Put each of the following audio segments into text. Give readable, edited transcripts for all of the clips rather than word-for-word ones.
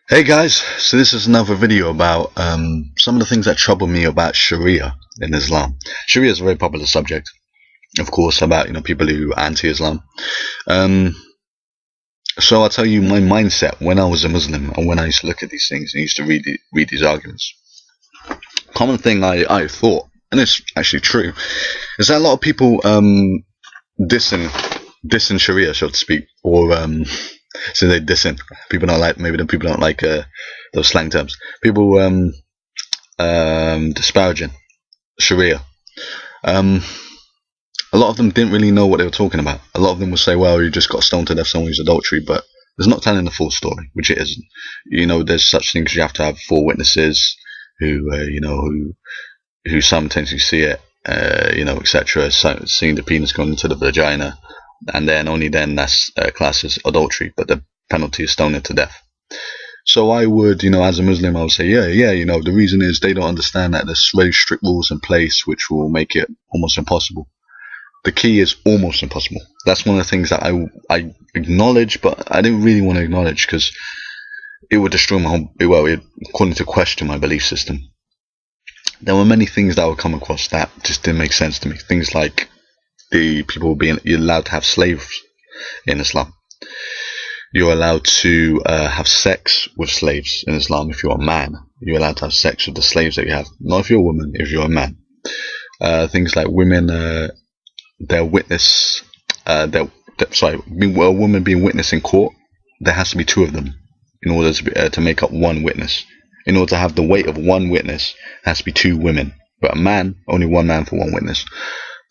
Hey guys, so this is another video about some of the things that trouble me about Sharia in Islam. Sharia is a very popular subject, of course, about people who are anti-Islam. Um, so I'll tell you my mindset when I was a Muslim and when I used to look at these things and used to read these arguments. Common thing I thought, and it's actually true, is that a lot of people dissing dissing Sharia, so to speak, or so they dissing. People don't like, maybe the people don't like those slang terms. People disparaging Sharia. Um, a lot of them didn't really know what they were talking about. A lot of them would say, "Well, you just got stoned to death someone who's adultery," but there's not telling the full story, which it isn't. There's such things. You have to have four witnesses who, who simultaneously see it, etc. So, seeing the penis going into the vagina, and then only then that's classed as adultery, but the penalty is stoning to death. So I would, as a Muslim, I would say, yeah, the reason is they don't understand that there's very strict rules in place which will make it almost impossible. The key is almost impossible. That's one of the things that I acknowledge, but I didn't really want to acknowledge because it would destroy my whole, well, it according to question my belief system. There were many things that I would come across that just didn't make sense to me. Things like the people being, you're allowed to have slaves in Islam. You're allowed to have sex with slaves in Islam if you're a man. You're allowed to have sex with the slaves that you have. Not if you're a woman, if you're a man. Things like women, their witness, a woman being witness in court, there has to be two of them in order to make up one witness. In order to have the weight of one witness, it has to be two women. But a man, only one man for one witness.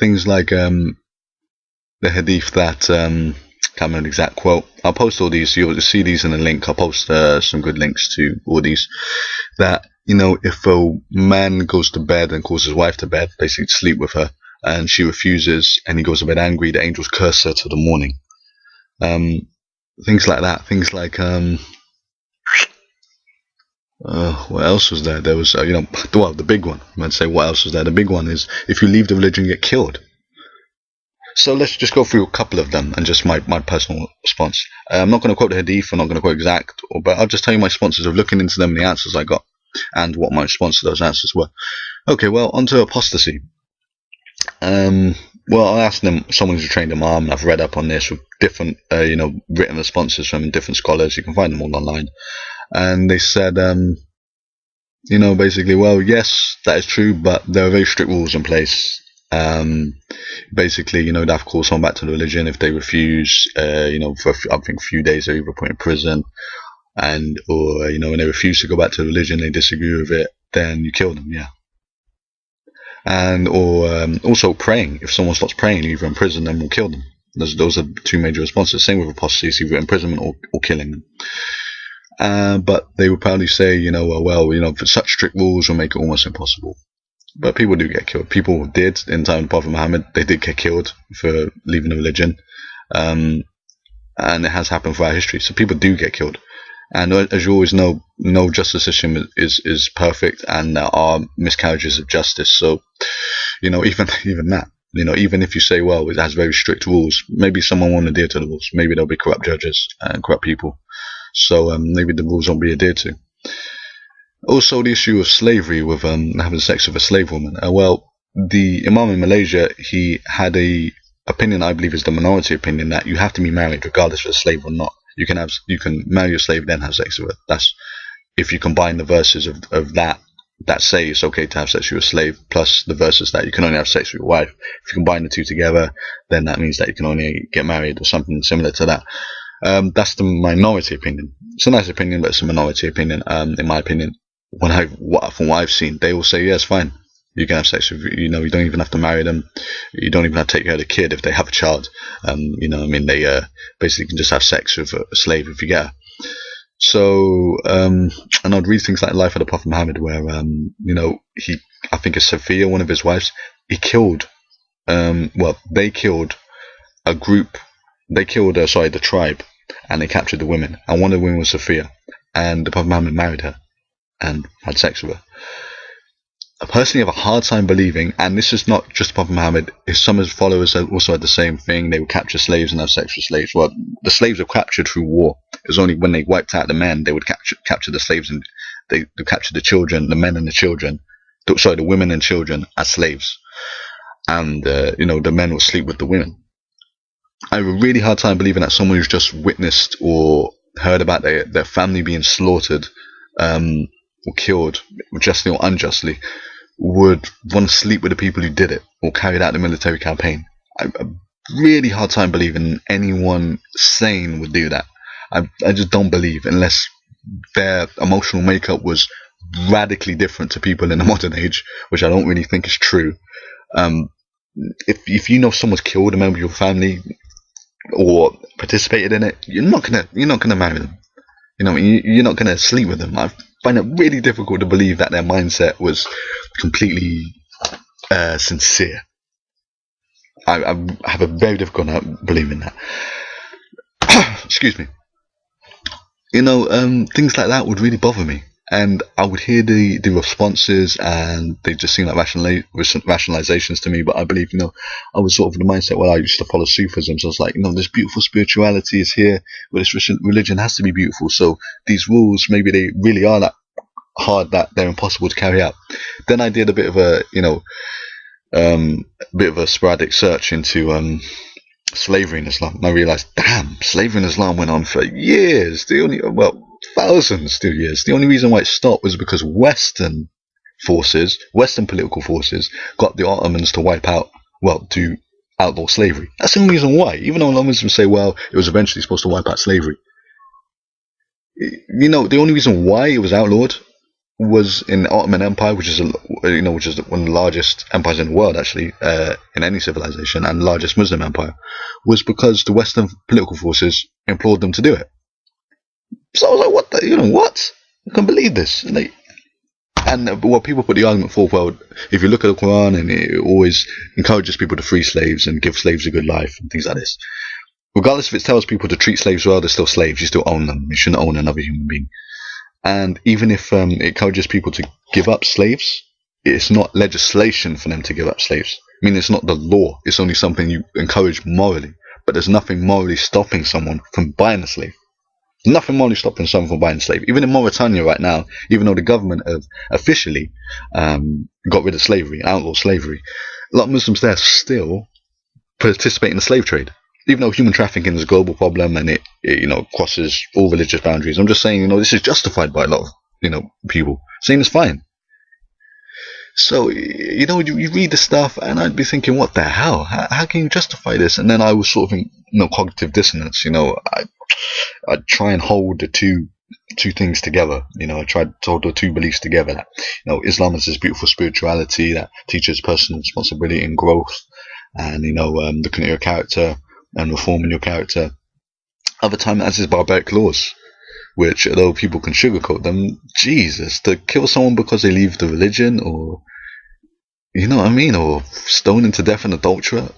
Things like the hadith that, can't remember the exact quote. I'll post all these, so you'll see these in the link. I'll post some good links to all these. That, if a man goes to bed and calls his wife to bed, basically to sleep with her, and she refuses, and he goes to bed angry, the angels curse her to the morning. Things like that. Things like, what else was there? There was, the big one. I'd say, what else was there? The big one is, if you leave the religion, you get killed. So let's just go through a couple of them and just my personal response. I'm not going to quote the hadith, I'm not going to quote exact, but I'll just tell you my responses of looking into them and the answers I got and what my response to those answers were. Okay, well, onto apostasy. Well, I asked them, someone who's a trained imam, and I've read up on this with different, written responses from different scholars. You can find them all online. And they said, basically, well, yes, that is true, but there are very strict rules in place. Basically, they have to call someone back to the religion if they refuse. For I think a few days they're either put in prison, or when they refuse to go back to the religion, they disagree with it, then you kill them. Yeah. And also praying. If someone stops praying, either in prison, then we'll kill them. Those are two major responses. Same with apostasy, either imprisonment or killing them. But they would probably say, for such strict rules will make it almost impossible. But people do get killed. People did in the time of Prophet Muhammad. They did get killed for leaving the religion, and it has happened throughout history. So people do get killed, and as you always know, no justice system is perfect, and there are miscarriages of justice. So, even that, even if you say, well, it has very strict rules, maybe someone won't adhere to the rules. Maybe there'll be corrupt judges and corrupt people. So maybe the rules won't be adhered to. Also, the issue of slavery with having sex with a slave woman. Well, the Imam in Malaysia, he had a opinion, I believe is the minority opinion, that you have to be married regardless of a slave or not. You can marry a slave then have sex with her. That's if you combine the verses of that say it's okay to have sex with a slave, plus the verses that you can only have sex with your wife. If you combine the two together, then that means that you can only get married or something similar to that. That's the minority opinion. It's a nice opinion, but it's a minority opinion. In my opinion, from what I've seen, they will say, yes, fine, you can have sex with, you don't even have to marry them, you don't even have to take care of the kid if they have a child. They basically can just have sex with a slave if you get her. So, and I'd read things like Life of the Prophet Muhammad, where I think it's Sophia, one of his wives, they killed the tribe, and they captured the women, and one of the women was Sophia, and the Prophet Muhammad married her and had sex with her. I personally have a hard time believing, and this is not just Prophet Muhammad, some of his followers also had the same thing. They would capture slaves and have sex with slaves. Well, the slaves were captured through war. It was only when they wiped out the men, they would capture the slaves, and they capture the children, the men and the children, the women and children as slaves. And, the men would sleep with the women. I have a really hard time believing that someone who's just witnessed or heard about their family being slaughtered, or killed, justly or unjustly, would want to sleep with the people who did it or carried out the military campaign. I have a really hard time believing anyone sane would do that. I just don't believe, unless their emotional makeup was radically different to people in the modern age, which I don't really think is true. If you know someone's killed a member of your family or participated in it, you're not gonna marry them. You're not gonna sleep with them. I find it really difficult to believe that their mindset was completely sincere. I have a very difficult time believing that. Excuse me. Things like that would really bother me, and I would hear the responses, and they just seem like rationalizations to me. But I believe, I was sort of in the mindset where I used to follow Sufism, so I was like, this beautiful spirituality is here, but this religion has to be beautiful. So these rules, maybe they really are that hard that they're impossible to carry out. Then I did a bit of a sporadic search into slavery in Islam, and I realized, damn, slavery in Islam went on for years. Thousands of years. The only reason why it stopped was because Western political forces, got the Ottomans to outlaw slavery. That's the only reason why. Even though Muslims say, well, it was eventually supposed to wipe out slavery. The only reason why it was outlawed was in the Ottoman Empire, which is one of the largest empires in the world, actually, in any civilization, and largest Muslim empire, was because the Western political forces implored them to do it. So I was like, what? I can't believe this. People put the argument forward, well, if you look at the Quran, and it always encourages people to free slaves and give slaves a good life and things like this. Regardless if it tells people to treat slaves well, they're still slaves. You still own them. You shouldn't own another human being. And even if it encourages people to give up slaves, it's not legislation for them to give up slaves. I mean, it's not the law. It's only something you encourage morally. But there's nothing morally stopping someone from buying a slave. There's nothing morally stopping someone from buying a slave. Even in Mauritania right now, even though the government have officially got rid of slavery, outlawed slavery, a lot of Muslims there still participate in the slave trade. Even though human trafficking is a global problem and it crosses all religious boundaries. I'm just saying, this is justified by a lot of, people saying it's fine. So, you read the stuff and I'd be thinking, what the hell? How can you justify this? And then I was sort of in, cognitive dissonance. I'd try and hold the two things together. I tried to hold the two beliefs together. That, Islam is this beautiful spirituality that teaches personal responsibility and growth, and looking at your character and reforming your character. Other time, as is barbaric laws, which, although people can sugarcoat them, Jesus, to kill someone because they leave the religion, or or stoning to death an adulterer,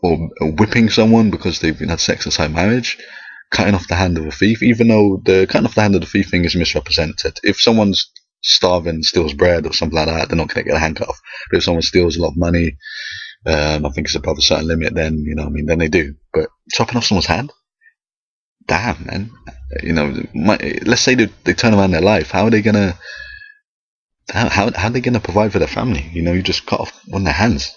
or whipping someone because they've had sex outside marriage, cutting off the hand of a thief, even though the cutting off the hand of the thief thing is misrepresented. If someone's starving, steals bread or something like that, they're not going to get a hand cut off. But if someone steals a lot of money, I think it's above a certain limit, then, then they do. But chopping off someone's hand? Damn, man. Let's say they turn around their life. How are they gonna provide for their family? You just cut off one of their hands.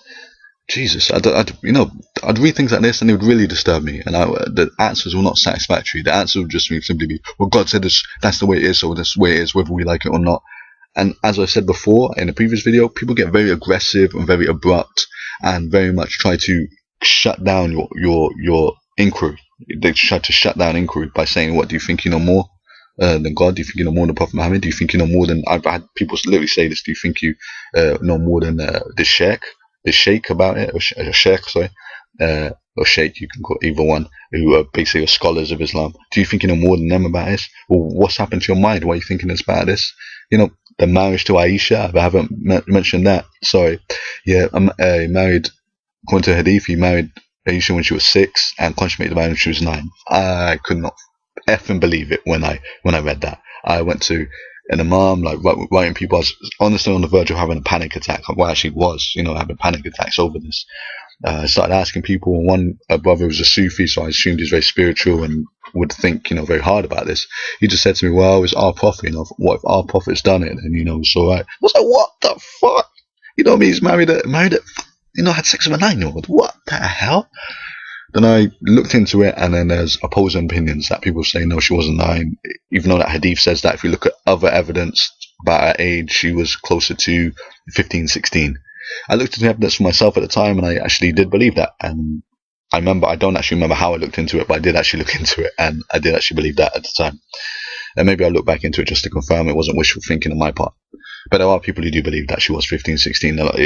Jesus, I'd read things like this and it would really disturb me, and the answers were not satisfactory. The answer would just simply be, well, God said this, that's the way it is, so that's the way it is, whether we like it or not. And as I said before in the previous video, people get very aggressive and very abrupt and very much try to shut down your inquiry. They try to shut down inquiry by saying, what, do you think you know more than God? Do you think you know more than Prophet Muhammad? Do you think you know more than... I've had people literally say this, do you think you know more than the sheikh about it, or sheikh, sorry, or sheikh, you can call either one, who are basically scholars of Islam. Do you think you know more than them about this? Well, what's happened to your mind? Why are you thinking it's about this? The marriage to Aisha, I haven't mentioned that. Sorry. Yeah, I'm married, according to Hadith, he married Aisha when she was 6 and consummated the marriage when she was 9. I could not effing believe it when I read that. I went to an imam, like writing people. I was honestly on the verge of having a panic attack. Well, actually was, having panic attacks over this. I started asking people, and one brother was a Sufi, so I assumed he's very spiritual and would think, very hard about this. He just said to me, well, it's our prophet, what if our prophet's done it, and, it's alright. I was like, what the fuck? I mean, he's married it, had sex with a 9-year-old. What the hell? Then I looked into it, and then there's opposing opinions that people say, no, she wasn't 9, even though that hadith says that if you look at other evidence about her age, she was closer to 15, 16. I looked into evidence for myself at the time, and I actually did believe that. And I don't actually remember how I looked into it, but I did actually look into it, and I did actually believe that at the time. And maybe I'll look back into it just to confirm it wasn't wishful thinking on my part. But there are people who do believe that she was 15, 16. It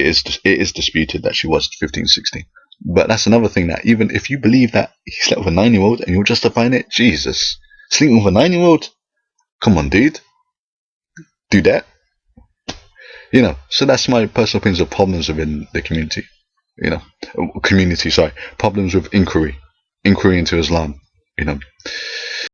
is disputed that she was 15, 16. But that's another thing, that even if you believe that he slept with a 9-year-old and you're justifying it, Jesus, sleeping with a 9-year-old? Come on, dude. Do that. So that's my personal opinions of problems within the community. Problems with inquiry into Islam.